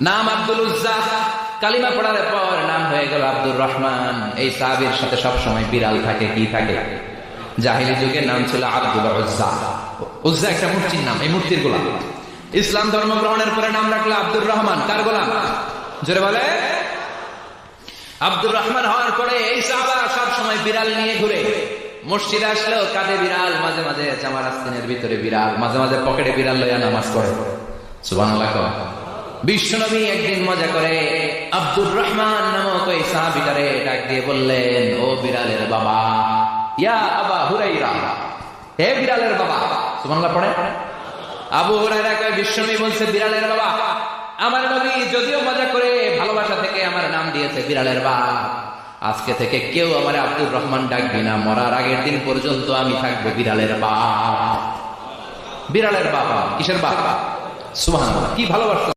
নাম আব্দুল উজ্জা, কালিমা পড়ার পর নাম হয়ে গেল আব্দুর রহমান। এই সাহাবীর সাথে সব সময় বিড়াল থাকে। কি থাকে? জাহিলি যুগের নাম ছিল আব্দুল উজ্জা। উজ্জা একটা মূর্তির নাম, এই মূর্তির গোলাম। ইসলাম ধর্ম গ্রহণের পরে নাম রাখলো আব্দুর রহমান। কার গোলাম? জোরে বলে। আব্দুর রহমান হওয়ার পরে এই সাহাবা সব সময় বিড়াল নিয়ে ঘুরে। মসজিদে আসলেও কাঁধে বিড়াল, মাঝে মাঝে জামার আস্তিনের ভিতরে বিড়াল, মাঝে মাঝে পকেটে বিড়াল লইয়া নামাজ পড়ে। সুবহানাল্লাহ। বিশ্বনবী একদিন মজা করে আব্দুর রহমান নামক ওই সাহাবীটারে ডাক দিয়ে বললেন, ও বিড়ালের বাবা, ইয়া আবা হুরাইরা, হে বিড়ালের বাবা। সুবহানাল্লাহ পড়ে। আবু হুরায়রা কয়, বিশ্বনবী বলছে বিড়ালের বাবা। আমার নবী যদিও মজা করে ভালোবাসা থেকে আমার নাম দিয়েছে বিড়ালের বাবা, আজকে থেকে কেউ আমার আব্দুর রহমান ডাকবি না, মরার আগের দিন পর্যন্ত আমি থাকবো বিড়ালের বাবা। বিড়ালের বাবা কিসের বাবা? সুবহানাল্লাহ, কি ভালোবাসা।